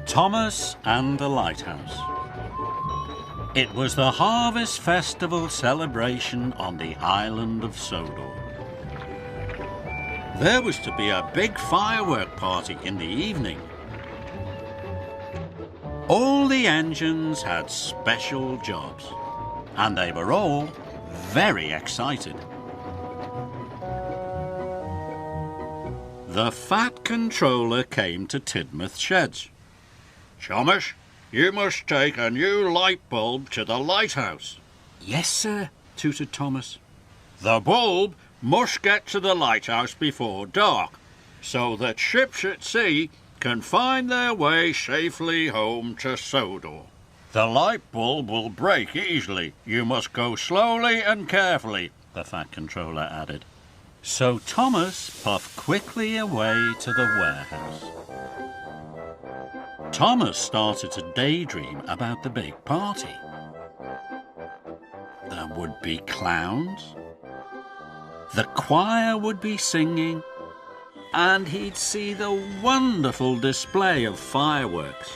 Thomas and the Lighthouse. It was the Harvest Festival celebration on the island of Sodor. There was to be a big firework party in the evening. All the engines had special jobs, and they were all very excited. The Fat Controller came to Tidmouth Sheds. "Thomas, you must take a new light bulb to the lighthouse." "Yes, sir," tooted Thomas. "The bulb must get to the lighthouse before dark, so that ships at sea can find their way safely home to Sodor. The light bulb will break easily. You must go slowly and carefully," the Fat Controller added. So Thomas puffed quickly away to the warehouse. Thomas started to daydream about the big party. There would be clowns, the choir would be singing, and he'd see the wonderful display of fireworks.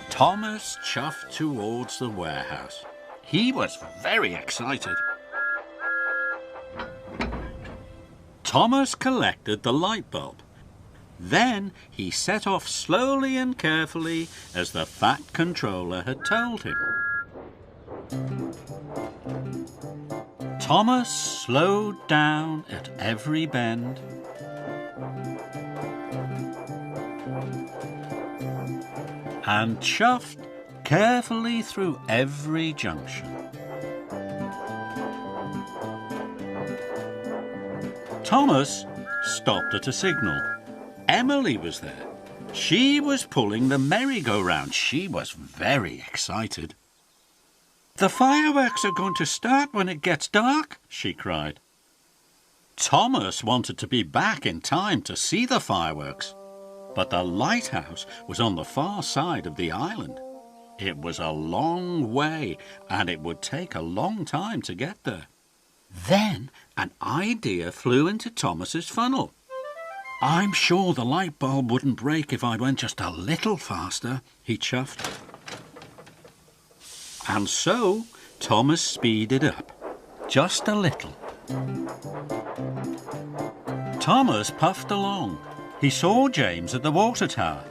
Thomas chuffed towards the warehouse. He was very excited. Thomas collected the light bulb. Then he set off slowly and carefully as the Fat Controller had told him. Thomas slowed down at every bend. And chuffed carefully through every junction. Thomas stopped at a signal. Emily was there. She was pulling the merry-go-round. She was very excited. "The fireworks are going to start when it gets dark," she cried. Thomas wanted to be back in time to see the fireworks, but the lighthouse was on the far side of the island. It was a long way, and it would take a long time to get there. Then an idea flew into Thomas's funnel. "I'm sure the light bulb wouldn't break if I went just a little faster," he chuffed. And so Thomas speeded up, just a little. Thomas puffed along. He saw James at the water tower.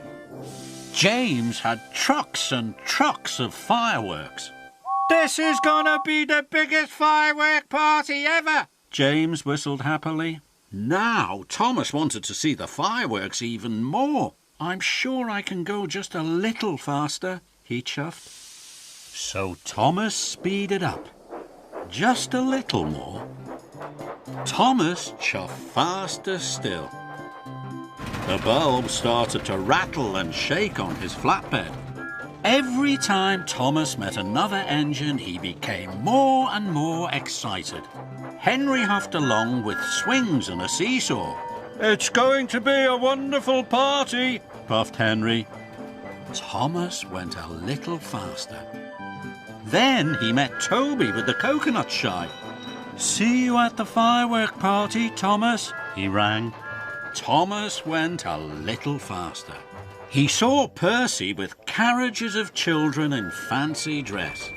James had trucks and trucks of fireworks. "This is gonna be the biggest firework party ever," James whistled happily. Now Thomas wanted to see the fireworks even more. "I'm sure I can go just a little faster," he chuffed. So Thomas speeded up, just a little more. Thomas chuffed faster still. The bulb started to rattle and shake on his flatbed. Every time Thomas met another engine, he became more and more excited. Henry huffed along with swings and a seesaw. "It's going to be a wonderful party," puffed Henry. Thomas went a little faster. Then he met Toby with the coconut shy. "See you at the firework party, Thomas," he rang. Thomas went a little faster. He saw Percy with carriages of children in fancy dress.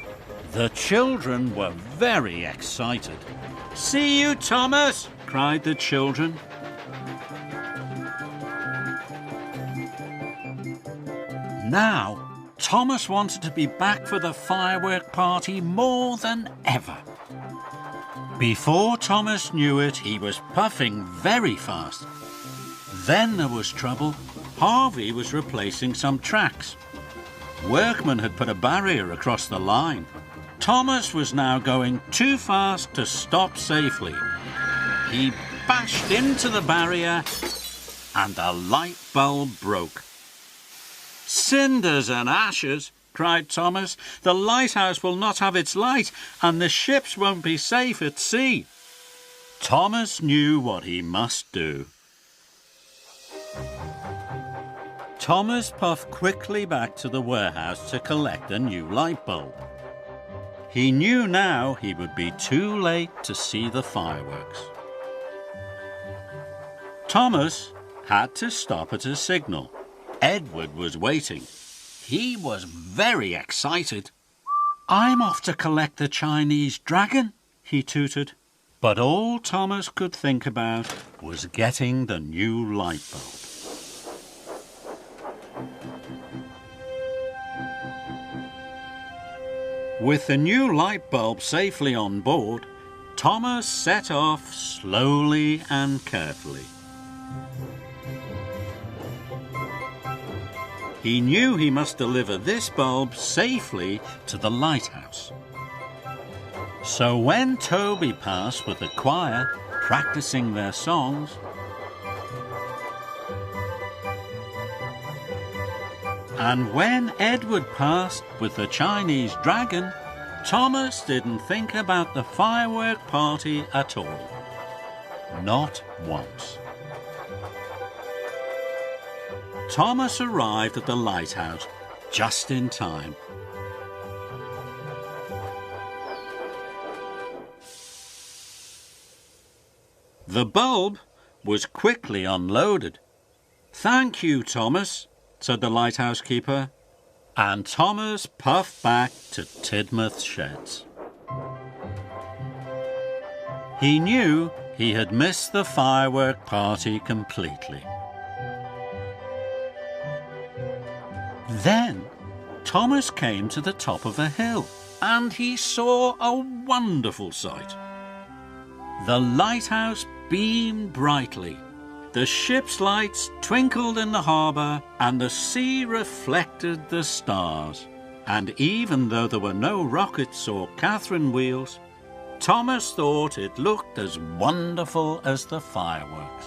The children were very excited. "See you, Thomas!" cried the children. Now, Thomas wanted to be back for the firework party more than ever. Before Thomas knew it, he was puffing very fast. Then there was trouble. Harvey was replacing some tracks. Workmen had put a barrier across the line. Thomas was now going too fast to stop safely. He bashed into the barrier and the light bulb broke. "Cinders and ashes," cried Thomas. "The lighthouse will not have its light and the ships won't be safe at sea." Thomas knew what he must do. Thomas puffed quickly back to the warehouse to collect a new light bulb. He knew now he would be too late to see the fireworks. Thomas had to stop at a signal. Edward was waiting. He was very excited. "I'm off to collect the Chinese dragon," he tooted. But all Thomas could think about was getting the new light bulb. With the new light bulb safely on board, Thomas set off slowly and carefully. He knew he must deliver this bulb safely to the lighthouse. So when Toby passed with the choir, practicing their songs, and when Edward passed with the Chinese dragon, Thomas didn't think about the firework party at all. Not once. Thomas arrived at the lighthouse just in time. The bulb was quickly unloaded. "Thank you, Thomas," said the lighthouse keeper, and Thomas puffed back to Tidmouth sheds. He knew he had missed the firework party completely. Then Thomas came to the top of a hill, and he saw a wonderful sight. The lighthouse beamed brightly. The ship's lights twinkled in the harbour, and the sea reflected the stars. And even though there were no rockets or Catherine wheels, Thomas thought it looked as wonderful as the fireworks.